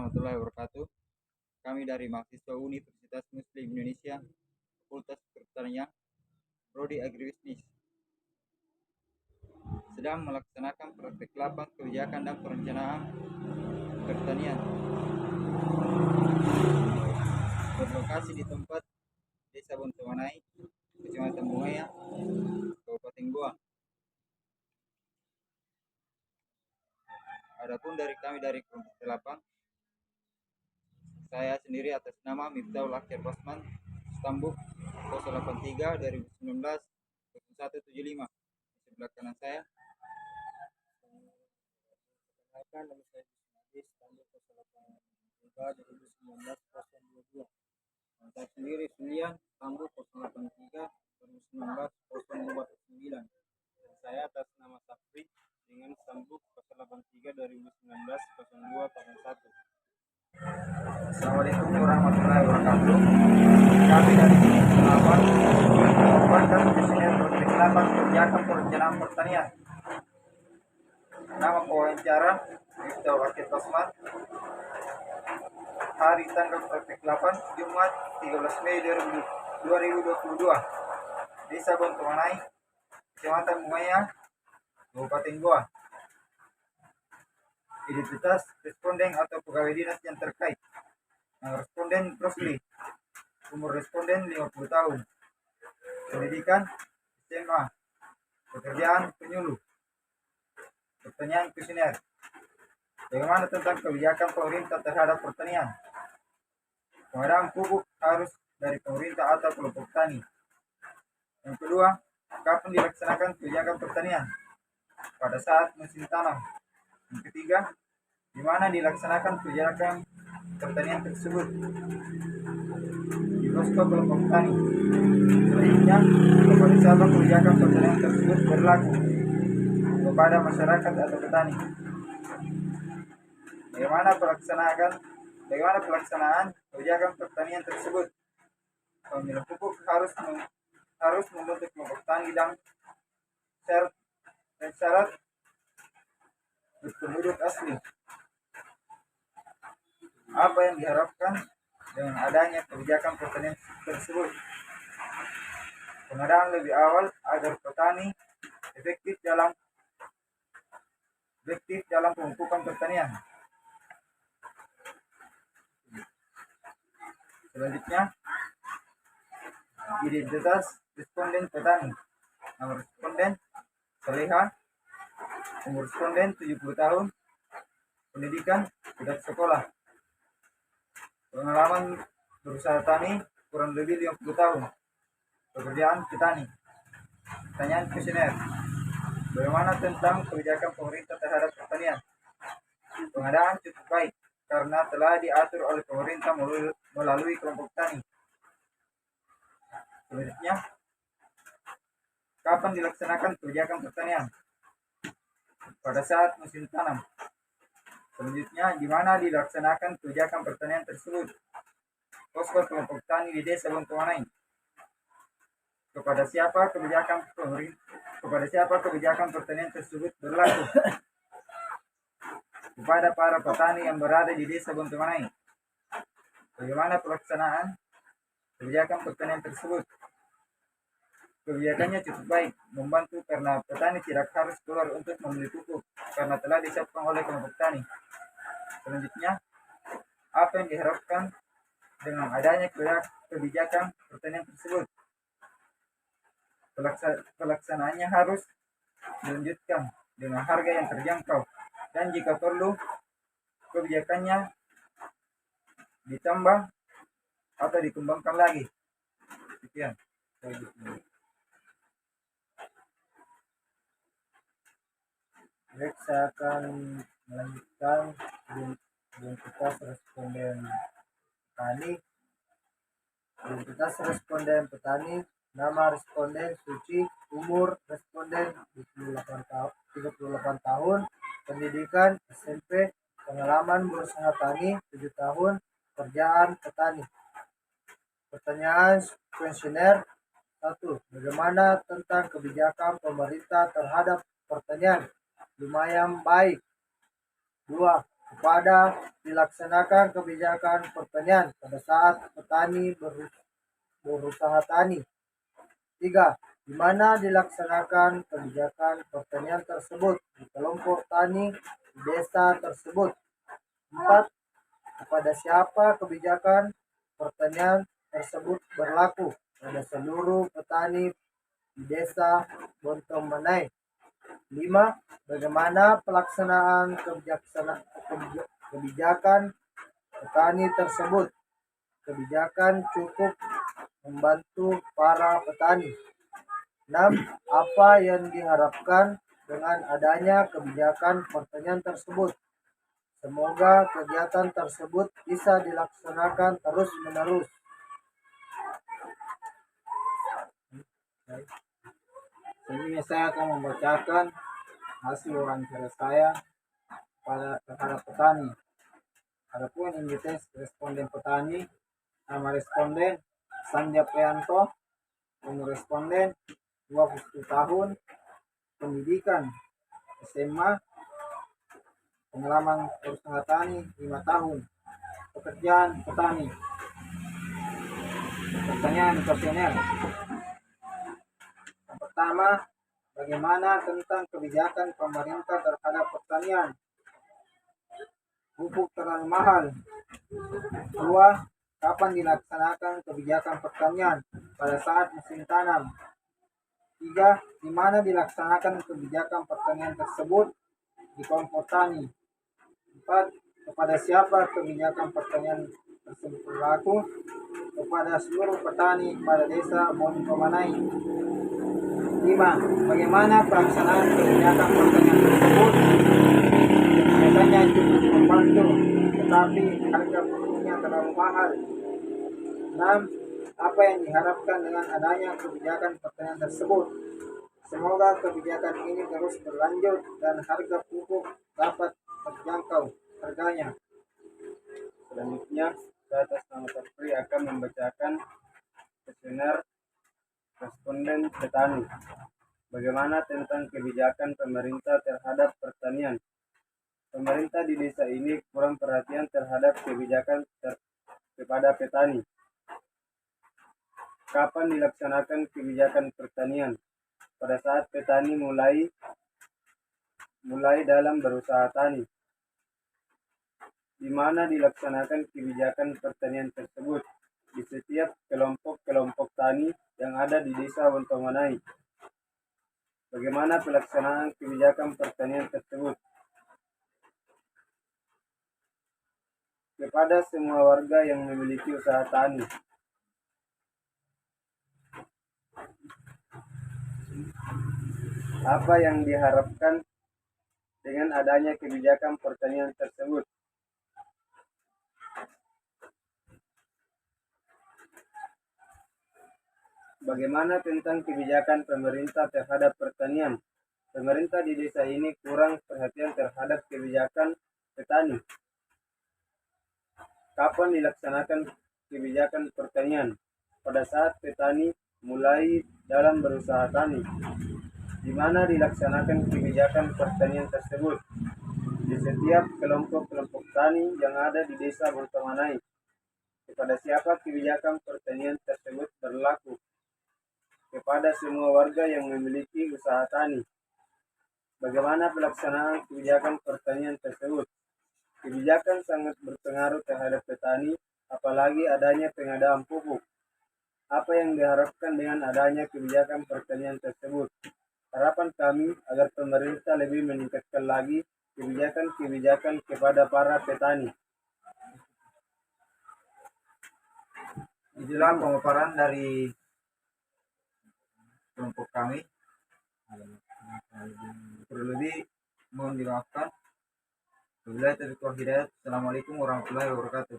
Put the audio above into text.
warahmatullahi wabarakatuh. Kami dari mahasiswa Universitas Muslim Indonesia, Fakultas Pertanian, Prodi Agribisnis, sedang melaksanakan praktek lapang kebijakan dan perencanaan pertanian berlokasi di tempat Desa Bontomanai, Kecamatan Bungaya, Kabupaten Goa. Adapun dari kami dari kelompok 8, saya sendiri atas nama Miftahul Akhir Basman, Stambuk 083 2019 2175. Di sebelah kanan saya Nama saya Ismail Stambuk 083 2019 022. Saya sendiri Sulian Stambuk 083 2019 029. Dan saya atas nama Safri dengan Stambuk 083 2019 0281. Assalamualaikum warahmatullahi wabarakatuh. Kami dari Selamat melakukan desain praktek lapang kebijakan perencanaan pertanian. Nama pewawancara Miftahul Akhir Basman. Hari tanggal praktek 8 Jumat 13 Mei 2022. Desa Bontomanai, Kecamatan Bungaya, Kabupaten Goa. Identitas responden atau pegawai dinas yang terkait. Responden Rosli. Umur responden 50 tahun. Pendidikan SMA. Pekerjaan penyuluh. Pertanyaan kuesioner. Bagaimana tentang kebijakan pemerintah terhadap pertanian? Pengadaan pupuk harus dari pemerintah atau kelompok tani. Yang kedua, kapan dilaksanakan kebijakan pertanian? Pada saat musim tanam. Yang ketiga, di mana dilaksanakan kebijakan pertanian tersebut? Di posko kelompok tani. Selanjutnya, kepada siapa kebijakan pertanian tersebut berlaku? Kepada masyarakat atau petani. Bagaimana pelaksanaan kebijakan pertanian tersebut? Pemilik pupuk harus membentuk kelompok tani dan syarat berpenduduk asli. Apa yang diharapkan dengan adanya kebijakan pertanian tersebut? Pengadaan lebih awal agar petani efektif dalam pemupukan pertanian. Selanjutnya, identitas responden petani. Nama responden Saleha, umur responden 70 tahun, pendidikan tidak sekolah, pengalaman berusaha tani kurang lebih 50 tahun, pekerjaan petani. Pertanyaan kuesioner. Bagaimana tentang kebijakan pemerintah terhadap pertanian? Pengadaan cukup baik karena telah diatur oleh pemerintah melalui kelompok tani. Selanjutnya, kapan dilaksanakan kebijakan pertanian? Pada saat musim tanam. Selanjutnya, di mana dilaksanakan kebijakan pertanian tersebut? Posko kelompok tani di Desa Bontomanai. Kepada siapa kebijakan pertanian tersebut berlaku? Kepada para petani yang berada di Desa Bontomanai. Bagaimana pelaksanaan kebijakan pertanian tersebut? Kebijakannya cukup baik, membantu karena petani tidak harus keluar untuk membeli pupuk karena telah disiapkan oleh kelompok tani. Selanjutnya, apa yang diharapkan dengan adanya kebijakan pertanian tersebut? Pelaksanaannya harus dilanjutkan dengan harga yang terjangkau dan jika perlu kebijakannya ditambah atau dikembangkan lagi. Sekian. Baik, saya akan melanjutkan identitas responden petani. Identitas responden petani. Nama responden Suci, umur responden 38 tahun, pendidikan SMP, pengalaman berusaha tani 7 tahun, pekerjaan petani. Pertanyaan kuesioner. 1. Bagaimana tentang kebijakan pemerintah terhadap pertanian? Lumayan baik. 2. kepada dilaksanakan kebijakan pertanian pada saat petani berusaha tani. 3. Di mana dilaksanakan kebijakan pertanian tersebut di kelompok tani di desa tersebut. 4. Kepada siapa kebijakan pertanian tersebut berlaku pada seluruh petani di desa Bontong Manai. 5. Bagaimana pelaksanaan kebijakan petani tersebut. Kebijakan cukup membantu para petani. 6. Apa yang diharapkan dengan adanya kebijakan pertanian tersebut. Semoga kegiatan tersebut bisa dilaksanakan terus-menerus. Selanjutnya saya akan membacakan hasil wawancara saya terhadap petani. Adapun indeks responden petani, nama responden Sanja Prianto, umur responden 20 tahun, pendidikan SMA, pengalaman berusaha tani 5 tahun, pekerjaan petani, pertanyaan kuesioner. Yang pertama, bagaimana tentang kebijakan pemerintah terhadap pertanian? Pupuk terlalu mahal. 2. Kapan dilaksanakan kebijakan pertanian? Pada saat musim tanam. 3. Di mana dilaksanakan kebijakan pertanian tersebut? Di kelompok tani. 4. Kepada siapa kebijakan pertanian tersebut berlaku? Kepada seluruh petani pada desa Bontong Manai. 5. Bagaimana pelaksanaan kebijakan pertanian tersebut? Kebijakannya cukup membantu, tetapi harga pupuknya terlalu mahal. 6. Apa yang diharapkan dengan adanya kebijakan pertanian tersebut? Semoga kebijakan ini terus berlanjut dan harga pupuk dapat terjangkau harganya. Selanjutnya, saya atas nama Sapri akan membacakan kuesioner responden petani. Bagaimana tentang kebijakan pemerintah terhadap pertanian? Pemerintah di desa ini kurang perhatian terhadap kebijakan kepada petani. Kapan dilaksanakan kebijakan pertanian? Pada saat petani mulai dalam berusaha tani. Di mana dilaksanakan kebijakan pertanian tersebut? Di setiap kelompok tani yang ada di desa Bontong Manai. Bagaimana pelaksanaan kebijakan pertanian tersebut? Kepada semua warga yang memiliki usaha tani. Apa yang diharapkan dengan adanya kebijakan pertanian tersebut? Bagaimana tentang kebijakan pemerintah terhadap pertanian? Pemerintah di desa ini kurang perhatian terhadap kebijakan petani. Kapan dilaksanakan kebijakan pertanian? Pada saat petani mulai dalam berusaha tani. Di mana dilaksanakan kebijakan pertanian tersebut? Di setiap kelompok tani yang ada di desa Bontong Manai. Kepada siapa kebijakan pertanian tersebut berlaku? Kepada semua warga yang memiliki usaha tani. Bagaimana pelaksanaan kebijakan pertanian tersebut? Kebijakan sangat berpengaruh terhadap petani, apalagi adanya pengadaan pupuk. Apa yang diharapkan dengan adanya kebijakan pertanian tersebut? Harapan kami agar pemerintah lebih meningkatkan lagi kebijakan kepada para petani. Itulah pemaparan dari kelompok kami. Terlebih mohon dimaafkan. Wabillahi taufiq wal hidayah. Assalamualaikum warahmatullahi wabarakatuh.